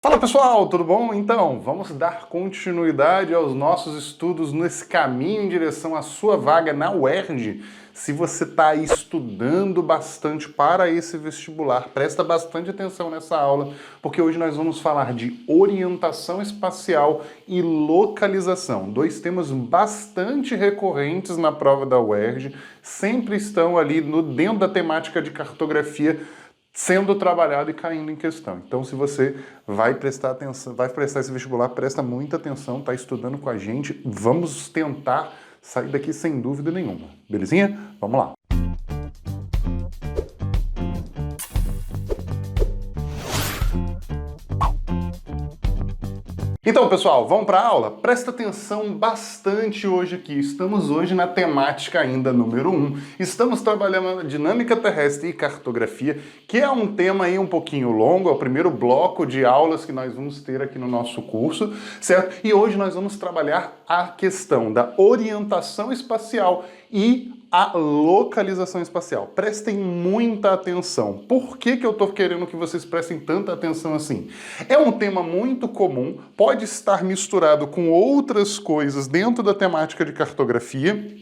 Fala pessoal, tudo bom? Então, vamos dar continuidade aos nossos estudos nesse caminho em direção à sua vaga na UERJ. Se você está estudando bastante para esse vestibular, presta bastante atenção nessa aula, porque hoje nós vamos falar de orientação espacial e localização. Dois temas bastante recorrentes na prova da UERJ, sempre estão ali dentro da temática de cartografia, sendo trabalhado e caindo em questão. Então, se você vai prestar atenção, vai prestar esse vestibular, presta muita atenção, está estudando com a gente, vamos tentar sair daqui sem dúvida nenhuma. Belezinha? Vamos lá. Então, pessoal, vamos para a aula? Presta atenção bastante hoje aqui. Estamos hoje na temática ainda número 1. Estamos trabalhando na dinâmica terrestre e cartografia, que é um tema aí um pouquinho longo, é o primeiro bloco de aulas que nós vamos ter aqui no nosso curso, certo? E hoje nós vamos trabalhar a questão da orientação espacial e a localização espacial. Prestem muita atenção. Por que eu estou querendo que vocês prestem tanta atenção assim? É um tema muito comum, pode estar misturado com outras coisas dentro da temática de cartografia.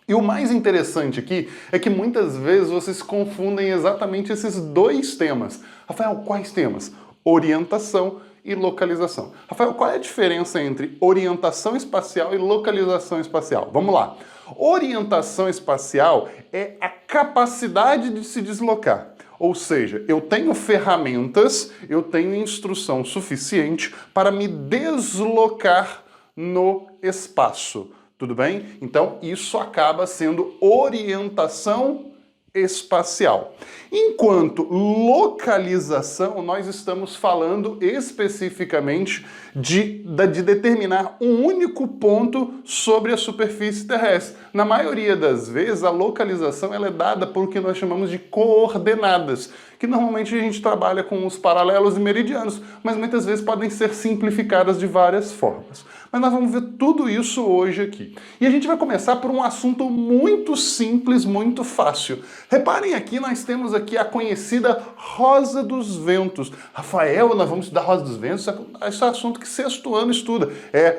E o mais interessante aqui é que muitas vezes vocês confundem exatamente esses dois temas. Rafael, quais temas? Orientação e localização. Rafael, qual é a diferença entre orientação espacial e localização espacial? Vamos lá. Orientação espacial é a capacidade de se deslocar. Ou seja, eu tenho ferramentas, eu tenho instrução suficiente para me deslocar no espaço. Tudo bem? Então, isso acaba sendo orientação espacial. Enquanto localização, nós estamos falando especificamente de determinar um único ponto sobre a superfície terrestre. Na maioria das vezes, a localização ela é dada por o que nós chamamos de coordenadas, que normalmente a gente trabalha com os paralelos e meridianos, mas muitas vezes podem ser simplificadas de várias formas. Mas nós vamos ver tudo isso hoje aqui. E a gente vai começar por um assunto muito simples, muito fácil. Reparem aqui, nós temos aqui a conhecida Rosa dos Ventos. Rafael, nós vamos estudar Rosa dos Ventos? Esse é um assunto que sexto ano estuda.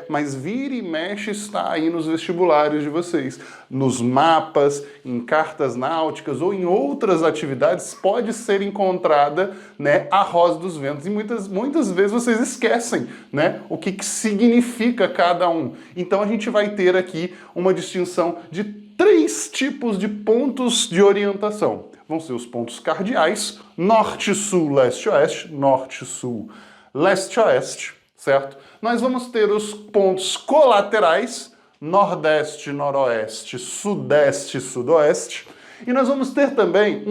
Mas vira e mexe está aí nos vestibulares de vocês. Nos mapas, em cartas náuticas ou em outras atividades pode ser encontrada, né, a Rosa dos Ventos. E muitas vezes vocês esquecem, né, o que significa cada um. Então a gente vai ter aqui uma distinção de 3 tipos de pontos de orientação. Vão ser os pontos cardeais, norte, sul, leste, oeste, norte, sul, leste, oeste, certo? Nós vamos ter os pontos colaterais, nordeste, noroeste, sudeste, sudoeste. E nós vamos ter também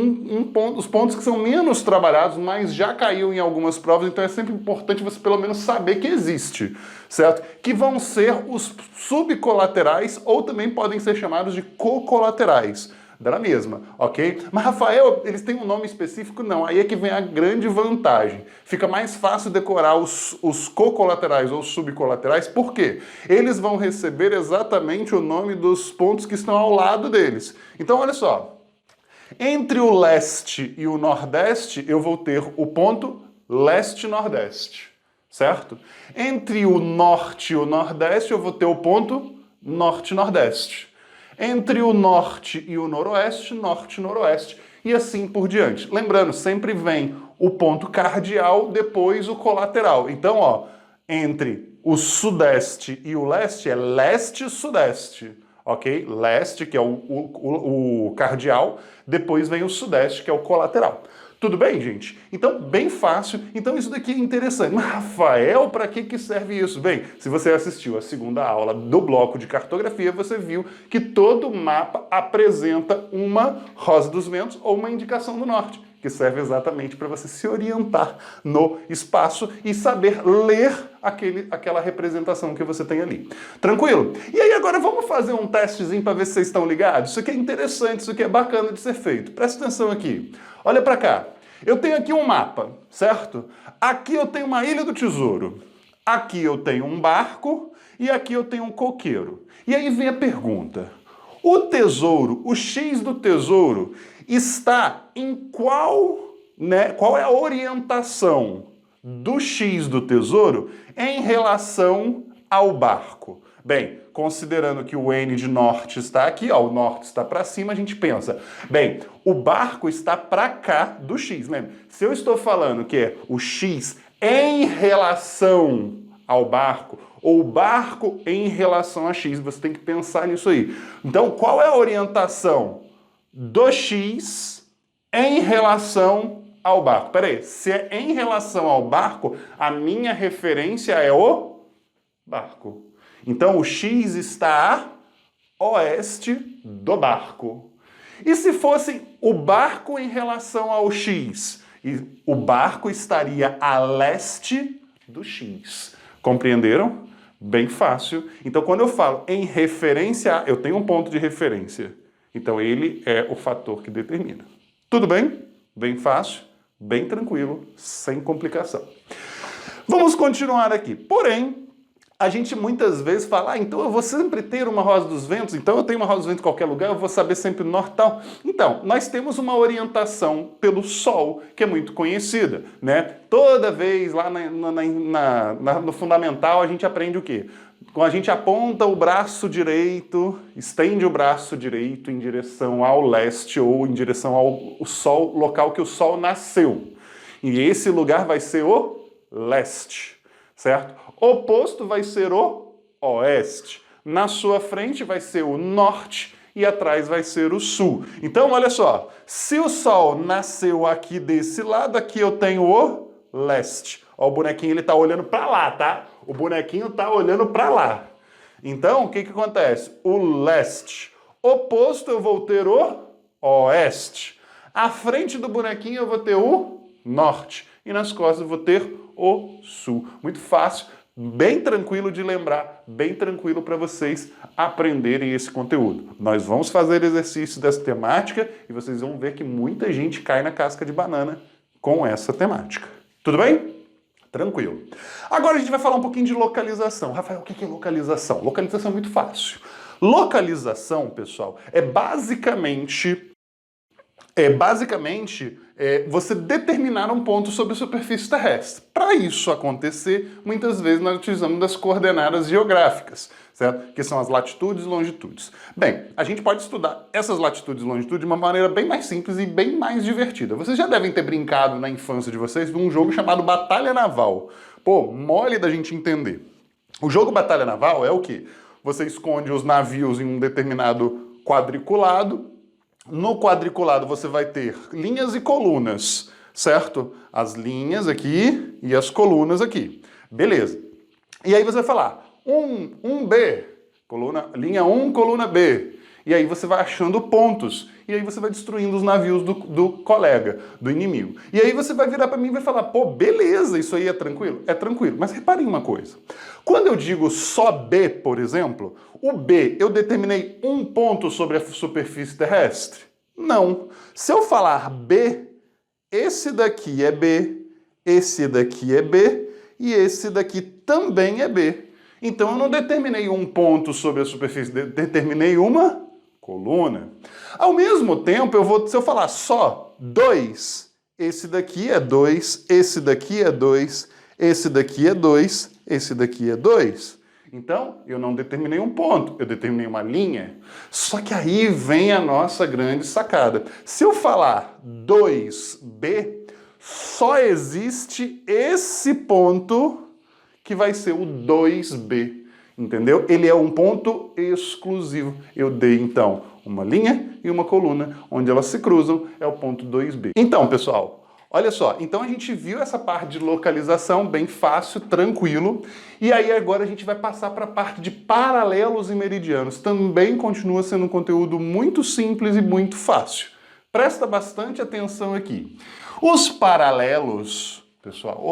os pontos que são menos trabalhados, mas já caiu em algumas provas, então é sempre importante você pelo menos saber que existe, certo? Que vão ser os subcolaterais ou também podem ser chamados de cocolaterais. Da mesma, ok? Mas, Rafael, eles têm um nome específico? Não, aí é que vem a grande vantagem. Fica mais fácil decorar os cocolaterais ou subcolaterais, por quê? Eles vão receber exatamente o nome dos pontos que estão ao lado deles. Então, olha só, entre o leste e o nordeste, eu vou ter o ponto leste-nordeste, certo? Entre o norte e o nordeste, eu vou ter o ponto norte-nordeste. Entre o norte e o noroeste, norte-noroeste, e assim por diante. Lembrando, sempre vem o ponto cardeal, depois o colateral. Então, ó, entre o sudeste e o leste é leste-sudeste, ok? Leste, que é o cardeal, depois vem o sudeste, que é o colateral. Tudo bem, gente? Então, bem fácil. Então, isso daqui é interessante. Mas, Rafael, para que serve isso? Bem, se você assistiu a segunda aula do bloco de cartografia, você viu que todo mapa apresenta uma Rosa dos Ventos ou uma indicação do norte, que serve exatamente para você se orientar no espaço e saber ler aquela representação que você tem ali. Tranquilo? E aí agora vamos fazer um testezinho para ver se vocês estão ligados? Isso aqui é interessante, isso aqui é bacana de ser feito. Presta atenção aqui. Olha para cá. Eu tenho aqui um mapa, certo? Aqui eu tenho uma Ilha do Tesouro. Aqui eu tenho um barco e aqui eu tenho um coqueiro. E aí vem a pergunta. O tesouro, o X do tesouro, está em qual é a orientação do X do tesouro em relação ao barco? Bem, considerando que o N de norte está aqui, ó, o norte está para cima, a gente pensa, bem, o barco está para cá do X, lembra? Se eu estou falando que é o X em relação ao barco, ou o barco em relação a X, você tem que pensar nisso aí. Então, qual é a orientação do X em relação ao barco? Peraí, se é em relação ao barco, a minha referência é o barco. Então, o X está a oeste do barco. E se fosse o barco em relação ao X? O barco estaria a leste do X. Compreenderam? Bem fácil. Então, quando eu falo em referência, eu tenho um ponto de referência. Então, ele é o fator que determina. Tudo bem? Bem fácil, bem tranquilo, sem complicação. Vamos continuar aqui. Porém, a gente muitas vezes fala, então eu vou sempre ter uma rosa dos ventos, então eu tenho uma rosa dos ventos em qualquer lugar, eu vou saber sempre o norte e tal. Então, nós temos uma orientação pelo Sol, que é muito conhecida, né? Toda vez lá no fundamental a gente aprende o quê? Quando a gente aponta o braço direito, estende o braço direito em direção ao leste ou em direção ao Sol, local que o Sol nasceu. E esse lugar vai ser o leste, certo? Oposto vai ser o oeste. Na sua frente vai ser o norte e atrás vai ser o sul. Então, olha só, se o Sol nasceu aqui desse lado, aqui eu tenho o leste. Ó, o bonequinho ele tá olhando para lá, tá? O bonequinho tá olhando para lá. Então, o que que acontece? O leste. Oposto eu vou ter o oeste. À frente do bonequinho eu vou ter o norte. E nas costas eu vou ter o sul. Muito fácil. Bem tranquilo de lembrar, bem tranquilo para vocês aprenderem esse conteúdo. Nós vamos fazer exercício dessa temática e vocês vão ver que muita gente cai na casca de banana com essa temática. Tudo bem? Tranquilo. Agora a gente vai falar um pouquinho de localização. Rafael, o que é localização? Localização é muito fácil. Localização, pessoal, é basicamente você determinar um ponto sobre a superfície terrestre. Para isso acontecer, muitas vezes nós utilizamos das coordenadas geográficas, certo? Que são as latitudes e longitudes. Bem, a gente pode estudar essas latitudes e longitudes de uma maneira bem mais simples e bem mais divertida. Vocês já devem ter brincado na infância de vocês de um jogo chamado Batalha Naval. Pô, mole da gente entender. O jogo Batalha Naval é o quê? Você esconde os navios em um determinado quadriculado. No quadriculado você vai ter linhas e colunas, certo? As linhas aqui e as colunas aqui. Beleza. E aí você vai falar 1B, linha 1, coluna B. E aí você vai achando pontos. E aí você vai destruindo os navios do colega, do inimigo. E aí você vai virar para mim e vai falar, pô, beleza, isso aí é tranquilo? É tranquilo. Mas reparem uma coisa. Quando eu digo só B, por exemplo, o B, eu determinei um ponto sobre a superfície terrestre? Não. Se eu falar B, esse daqui é B, esse daqui é B e esse daqui também é B. Então eu não determinei um ponto sobre a superfície, determinei uma coluna. Ao mesmo tempo, se eu falar só 2, esse daqui é 2, esse daqui é 2, esse daqui é 2, esse daqui é 2. Então, eu não determinei um ponto, eu determinei uma linha. Só que aí vem a nossa grande sacada. Se eu falar 2B, só existe esse ponto que vai ser o 2B. Entendeu? Ele é um ponto exclusivo. Eu dei, então, uma linha e uma coluna, onde elas se cruzam, é o ponto 2B. Então, pessoal, olha só. Então, a gente viu essa parte de localização bem fácil, tranquilo. E aí, agora, a gente vai passar para a parte de paralelos e meridianos. Também continua sendo um conteúdo muito simples e muito fácil. Presta bastante atenção aqui. Os paralelos, pessoal,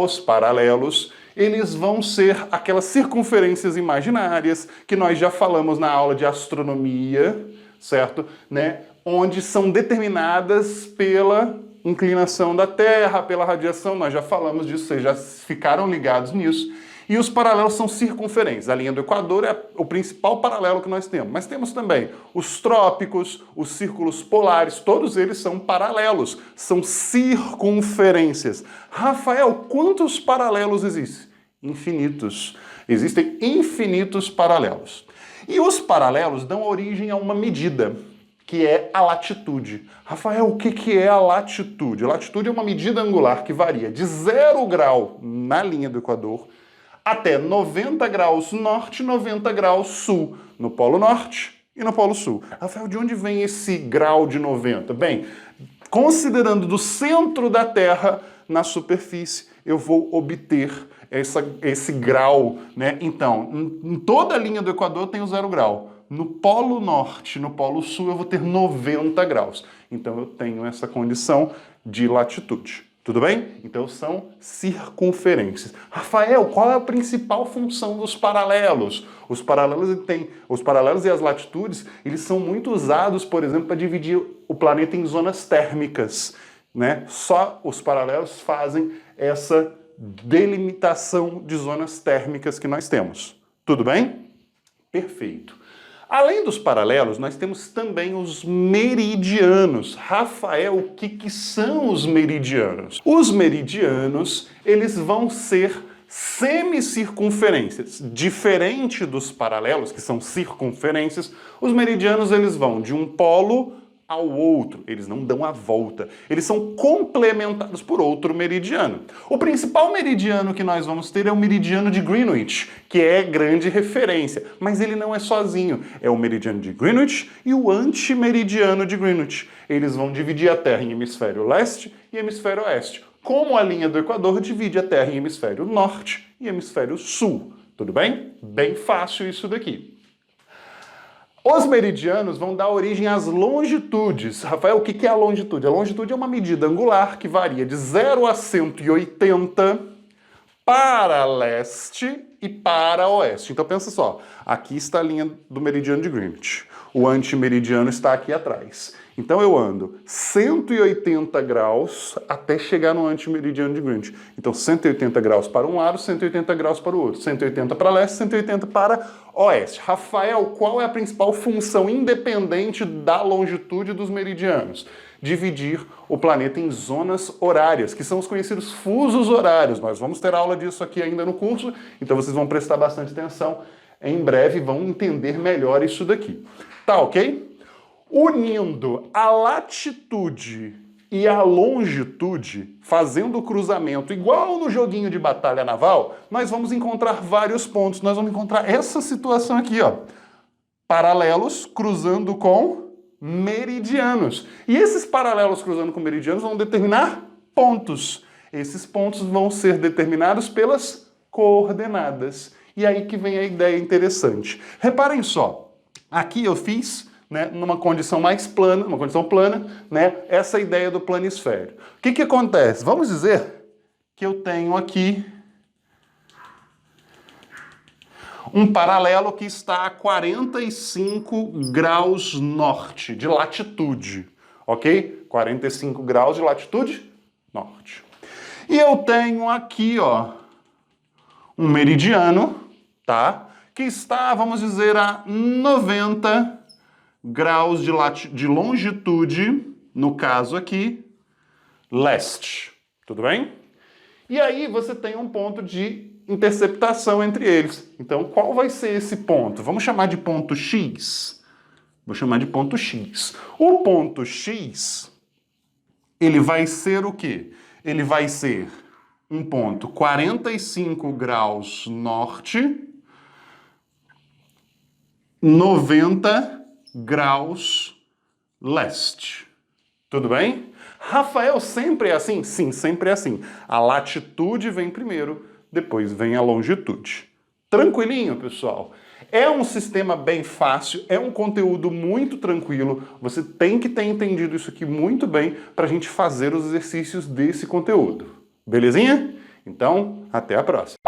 eles vão ser aquelas circunferências imaginárias que nós já falamos na aula de astronomia, certo? Né? Onde são determinadas pela inclinação da Terra, pela radiação, nós já falamos disso, vocês já ficaram ligados nisso. E os paralelos são circunferentes. A linha do Equador é o principal paralelo que nós temos. Mas temos também os trópicos, os círculos polares, todos eles são paralelos, são circunferências. Rafael, quantos paralelos existem? Infinitos. Existem infinitos paralelos. E os paralelos dão origem a uma medida, que é a latitude. Rafael, o que é a latitude? A latitude é uma medida angular que varia de 0 grau na linha do Equador até 90 graus norte e 90 graus sul, no Polo Norte e no Polo Sul. Rafael, de onde vem esse grau de 90? Bem, considerando do centro da Terra na superfície, eu vou obter esse grau, né? Então, em toda a linha do Equador tem o 0 grau. No Polo Norte, no Polo Sul, eu vou ter 90 graus. Então, eu tenho essa condição de latitude. Tudo bem? Então, são circunferências. Rafael, qual é a principal função dos paralelos? Os paralelos e as latitudes, eles são muito usados, por exemplo, para dividir o planeta em zonas térmicas, né? Só os paralelos fazem essa delimitação de zonas térmicas que nós temos. Tudo bem? Perfeito. Além dos paralelos, nós temos também os meridianos. Rafael, o que são os meridianos? Os meridianos, eles vão ser semicircunferências. Diferente dos paralelos, que são circunferências, os meridianos eles vão de um polo ao outro, eles não dão a volta, eles são complementados por outro meridiano. O principal meridiano que nós vamos ter é o meridiano de Greenwich, que é grande referência, mas ele não é sozinho, é o meridiano de Greenwich e o antimeridiano de Greenwich. Eles vão dividir a Terra em hemisfério leste e hemisfério oeste, como a linha do Equador divide a Terra em hemisfério norte e hemisfério sul. Tudo bem? Bem fácil isso daqui. Os meridianos vão dar origem às longitudes. Rafael, o que é a longitude? A longitude é uma medida angular que varia de 0 a 180 para leste e para oeste. Então pensa só, aqui está a linha do meridiano de Greenwich. O antimeridiano está aqui atrás. Então eu ando 180 graus até chegar no antimeridiano de Greenwich. Então 180 graus para um lado, 180 graus para o outro. 180 para leste, 180 para oeste. Rafael, qual é a principal função independente da longitude dos meridianos? Dividir o planeta em zonas horárias, que são os conhecidos fusos horários. Nós vamos ter aula disso aqui ainda no curso, então vocês vão prestar bastante atenção. Em breve vão entender melhor isso daqui. Tá ok? Unindo a latitude e a longitude, fazendo o cruzamento igual no joguinho de batalha naval, nós vamos encontrar vários pontos. Nós vamos encontrar essa situação aqui, ó. Paralelos cruzando com meridianos. E esses paralelos cruzando com meridianos vão determinar pontos. Esses pontos vão ser determinados pelas coordenadas. E aí que vem a ideia interessante. Reparem só, aqui eu fiz, né, numa condição mais plana, uma condição plana, né, essa ideia do planisfério. O que acontece? Vamos dizer que eu tenho aqui um paralelo que está a 45 graus norte de latitude, ok? 45 graus de latitude norte. E eu tenho aqui, ó, um meridiano, tá? Que está, vamos dizer, a 90 graus de longitude, no caso aqui, leste. Tudo bem? E aí você tem um ponto de interceptação entre eles. Então, qual vai ser esse ponto? Vamos chamar de ponto X. Vou chamar de ponto X. O ponto X, ele vai ser o quê? Ele vai ser um ponto 45 graus norte, 90 graus leste. Tudo bem? Rafael, sempre é assim? Sim, sempre é assim. A latitude vem primeiro, depois vem a longitude. Tranquilinho, pessoal? É um sistema bem fácil, é um conteúdo muito tranquilo. Você tem que ter entendido isso aqui muito bem para a gente fazer os exercícios desse conteúdo. Belezinha? Então, até a próxima.